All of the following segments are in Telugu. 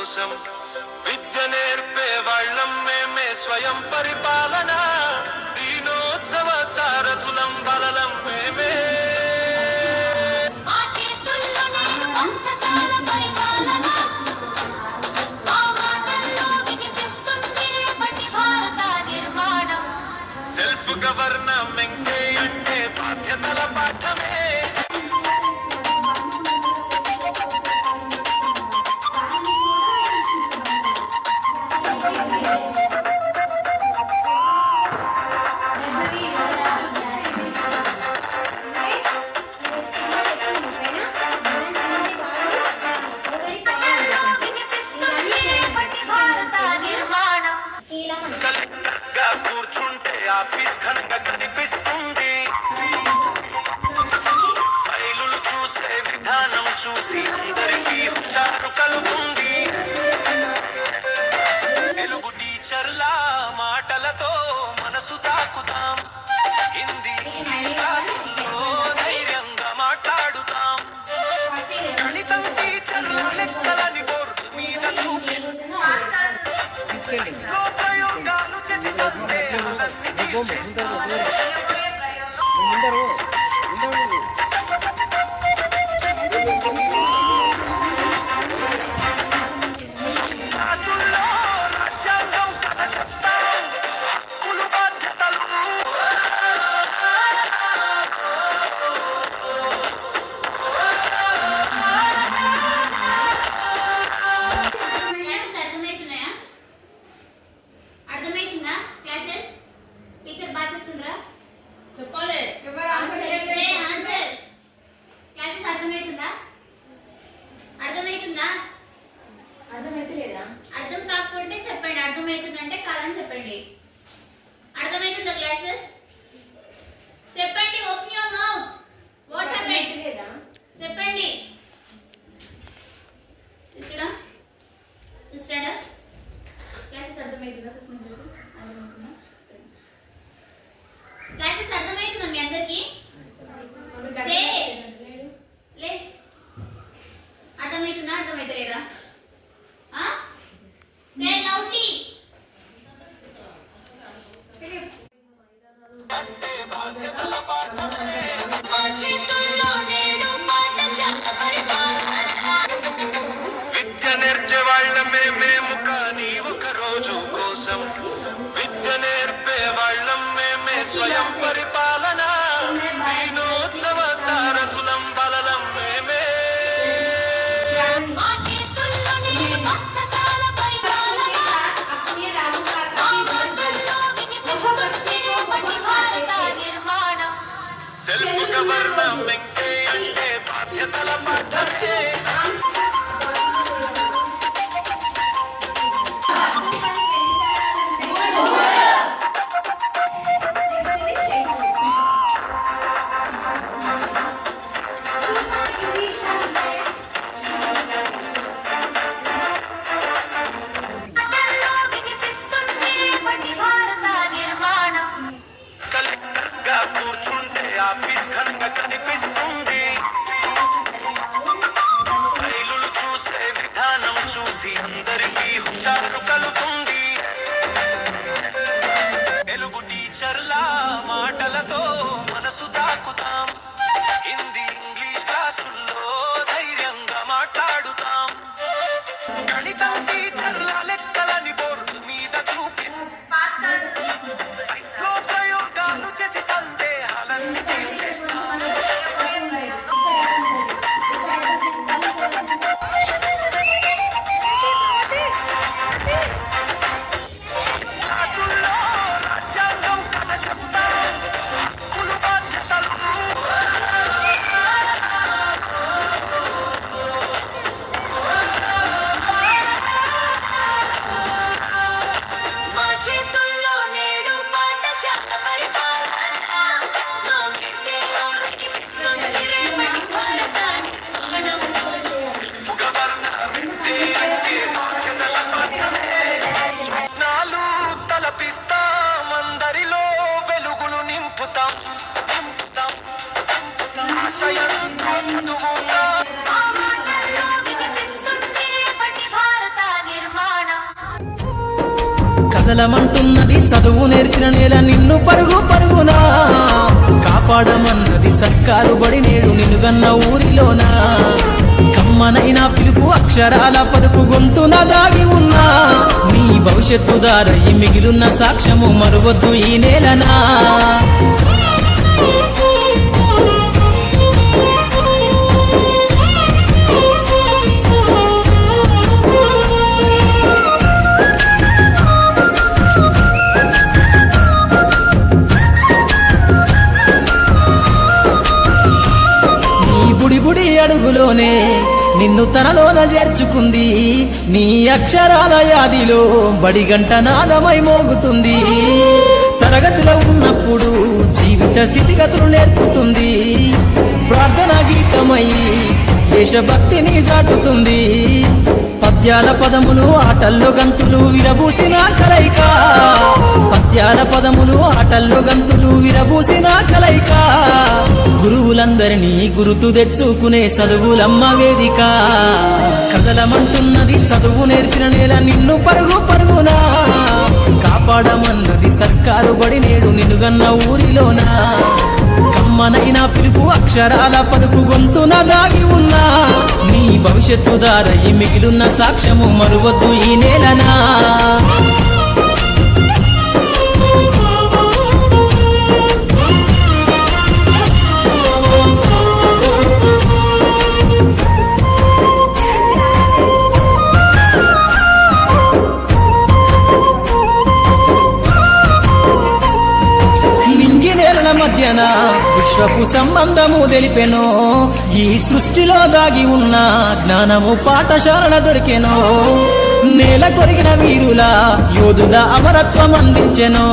కోసం విద్య నేర్పే వాళ్ళం మేమే స్వయం పరిపాలన దీనోత్సవ సారథులం బలలం మేమే సెల్ఫ్ గవర్నమెంట్ అంటే బాధ్యతల పాఠమే కూర్చుంటే ఆఫీస్ ఘనంగా కనిపిస్తుంది ఫైలులు చూసే విధానం చూసి అందరికీ హుషారు కలుగుతుంది తెలుగు టీచర్లా మాటలతో మనసు తాకుతాం హిందీ క్లాసుల్లో ధైర్యంగా మాట్లాడుతాం గణితం టీచర్ల లెక్కలని బోర్డు మీద చూపిస్తాం ప్రయోగాలు చేసి సందేహాలన్నీ తీర్చేస్తాం అర్థం కాకపోతే చెప్పండి అర్థమవుతుందంటే కాదని చెప్పండి అర్థమవుతుందా క్లాసెస్ చెప్పండి open your mouth what happened చెప్పండి ఇస్టడా క్లాసెస్ అర్థమవుతుందా అర్థమవుతుందా క్లాసెస్ అర్థమవుతుందా మీ అందరికీ లే అర్థమవుతుందా అర్థమవుతలేదా Say loudly. విద్య నేర్చే వాళ్ళమే మేము కానీ ఒక రోజు కోసం విద్య నేర్పే వాళ్ళం మేమే స్వయం పరిపాలన దీనోత్సవ సారథులం బలలం మేమే సెల్ఫ్ గవర్నమెంట్ అంటే బాధ్యతల పాఠమే కూర్చుంటే ఆఫీస్ ఘనంగా కనిపిస్తుంది ఫైలులు చూసే విధానం చూసి అందరికీ హుషారు కలుగుతుంది తెలుగు టీచర్లా మాటలతో మనసు తాకుతాం హిందీ ఇంగ్లీష్ క్లాసుల్లో ధైర్యంగా మాట్లాడుతాం గణితం టీచర్ల లెక్కలని బోర్డు మీద చూపిస్తాం సైన్స్ లో ప్రయోగాలు చేసి సందేహాలన్నీ తీర్చేస్తాం క్లాసుల్లో రాజ్యాంగం కథ చెప్తాం హక్కులు బాధ్యతలు తలపిస్తామందరిలో వెలుగులు నింపుతాం ఆశయంతో చదువుతాం కదలమంటున్నది చదువు నేర్చిన నేల నిన్ను పరుగు పరుగునా కాపాడమన్నది సర్కారు బడి నేడు నిన్నుగన్న ఊరిలోనా కమ్మనైన పిలుపు అక్షరాల పలుకు గొంతున దాగి ఉన్నా నీ భవిష్యత్తు దారయి మిగిలున్న సాక్ష్యము మరువద్దు ఈ నేలనా బుడి అడుగులోనే నిన్ను తనలోన చేర్చుకుంది నీ అక్షరాల యాదిలో బడిగంట నాదమై మోగుతుంది తరగతిలో ఉన్నప్పుడు జీవిత స్థితిగతులు నేర్పుతుంది ప్రార్థన గీతమై దేశభక్తిని చాటుతుంది పద్యాల పదములు ఆటల్లో గంతులు విరబూసిన కలయిక పద్యాల పదములు ఆటల్లో గంతులు విరబూసిన కలయిక గురువులందరినీ గురుతు తెచ్చుకునే చదువులమ్మ వేదిక కదలమంటున్నది చదువు నేర్పిన నేల నిన్ను పరుగు పరుగునా కాపాడమన్నది సర్కారు బడి నేడు నిన్నుగన్న ఊరిలోనా కమ్మనైన పిలుపు అక్షరాల పలుకు గొంతున దాగి ఉన్నా నీ భవిష్యత్తు దారయి మిగిలున్న సాక్ష్యము మరువద్దు ఈ నేలనా మధ్యన విశ్వపు సంబంధము తెలిపెనో ఈ సృష్టిలో దాగి ఉన్న జ్ఞానము పాఠశాల దొరికెనో నేల కొరిగిన వీరుల యోధుల అమరత్వం అందించెనో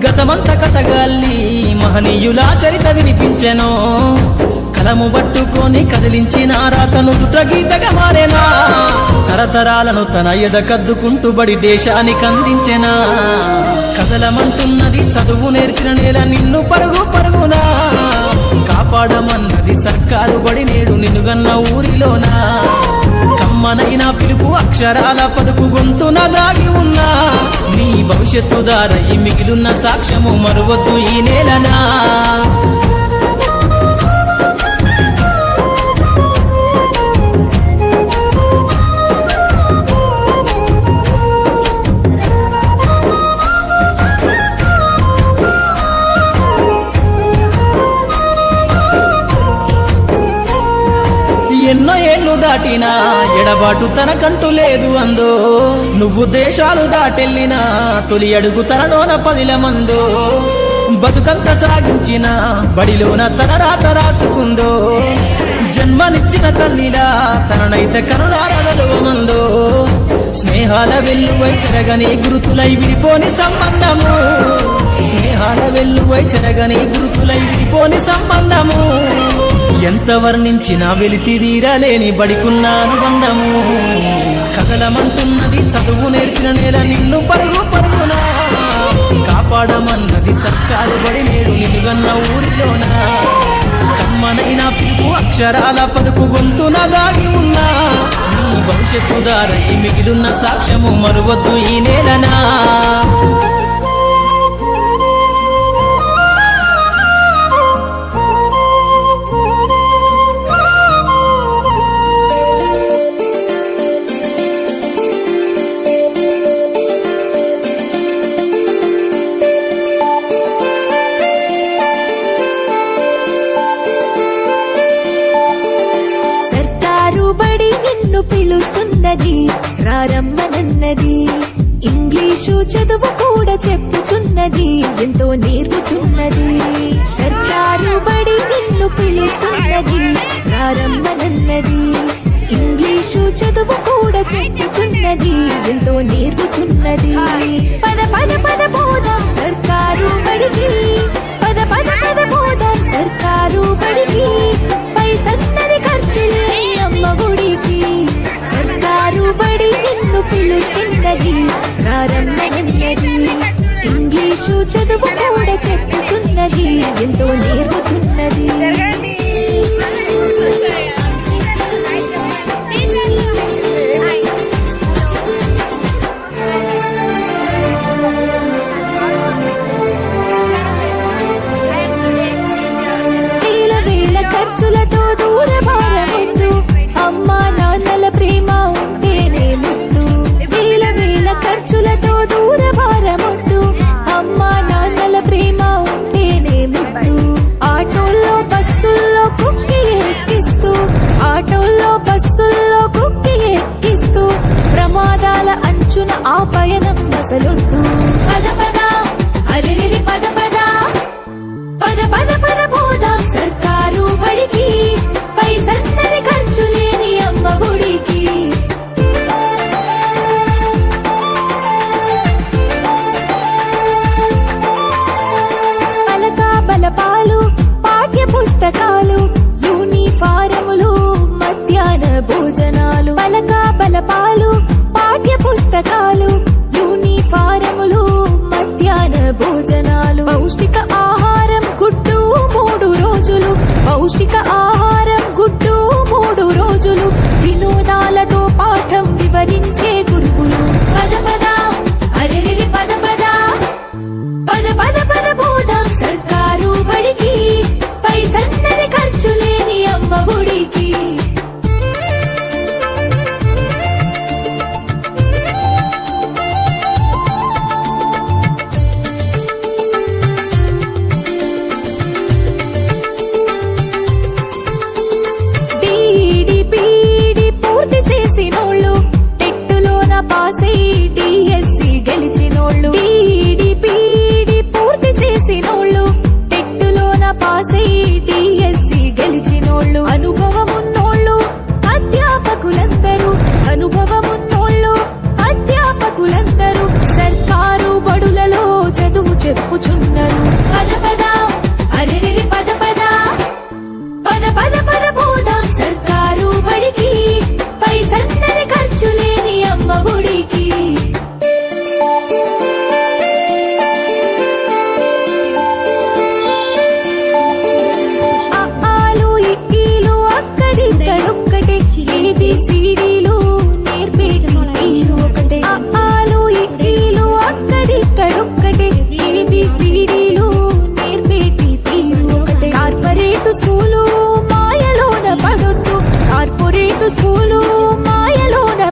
గతమంత కథగాల్లి మహనీయుల చరిత వినిపించెనో కలము పట్టుకొని కదిలించిన రాతను దుటగీతగా మారేనా తరతరాలను తన ఎదకద్దుకుంటూ బడి దేశానికి అందించెనా కదలమంటున్నది చదువు నేర్చిన నేల నిన్ను పరుగు పరుగునా కాపాడమన్నది సర్కారు బడి నేడు నిన్నుగన్న ఊరిలోనా కమ్మనైన పిలుపు అక్షరాల పలుకు గొంతున దాగి ఉన్నా నీ భవిష్యత్తు దారయి మిగిలున్న సాక్ష్యము మరువద్దు ఈ నేలనా ఎన్నో ఏళ్ళు దాటినా ఎడబాటు తనకంటూ లేదు అందో నువ్వు దేశాలు దాటెళ్ళినా తొలి అడుగు తనలోన పదిల మందో బతుకంత సాగించిన బడిలోన తన రాత రాసుకుందో జన్మనిచ్చిన తల్లిలా తననైతే కనులారదలువమందో స్నేహాల వెల్లువై చెరగని గురుతులై విడిపోని సంబంధము స్నేహాల వెల్లువై చెరగని గురుతులై విడిపోని సంబంధము ఎంత వర్ణించినా వెలితిరీరలేని బడికున్న అనుబంధము కదలమంటున్నది చదువు నేర్పిన నేల నిన్ను పరుగు పరుగునా కాపాడమన్నది సర్కారు బడి నేడు నిలుగన్న ఊరిలోనా కమ్మనైన పిలుపు అక్షరాల పలుకు గొంతున దాగి ఉన్నా నీ భవిష్యత్తు దారయి మిగిలున్న సాక్ష్యము మరువద్దు ఈ నేలనా పిలుస్తున్నది రారమ్మనన్నది ఇంగ్లీషు చదువు కూడా చెప్పుచున్నది ఎంతో నేర్పుతున్నది సర్కారు బడి నిన్ను పిలుస్తున్నది రారమ్మనన్నది ఇంగ్లీషు చదువు కూడా చెప్పుచున్నది ఎంతో నేర్పుతున్నది పద పద పద పోదాం సర్కారు బడికి పద పద పద పోదాం సర్కారు బడికి పైసన్నది ఖర్చులే అమ్మ గుడికి సర్కారు బడి నిన్ను పిలుస్తున్నది రారమ్మనన్నది ఇంగ్లీషు చదువు కూడా చెప్పుచున్నది ఎంతో నేర్పుతున్నది కూర్చున్న ఆ పయనం అసలొద్దు. పద పద అరెరెరి పద పద పద పద పద పోదాం సర్కారు బడికి, పైసన్నది ఖర్చు లేని అమ్మ గుడికి. పలక బలపాలు పాఠ్య పుస్తకాలు యూనిఫారములు మధ్యాహ్న భోజనాలు. పలక బలపాలు పాఠ్య పుస్తకాలు యూనిఫారములు మధ్యాహ్న భోజనాలు. పౌష్టిక ఆహారం గుడ్డు 3 రోజులు, పౌష్టిక ఆహారం గుడ్డు 3 రోజులు. వినోదాలతో పాఠం వివరించే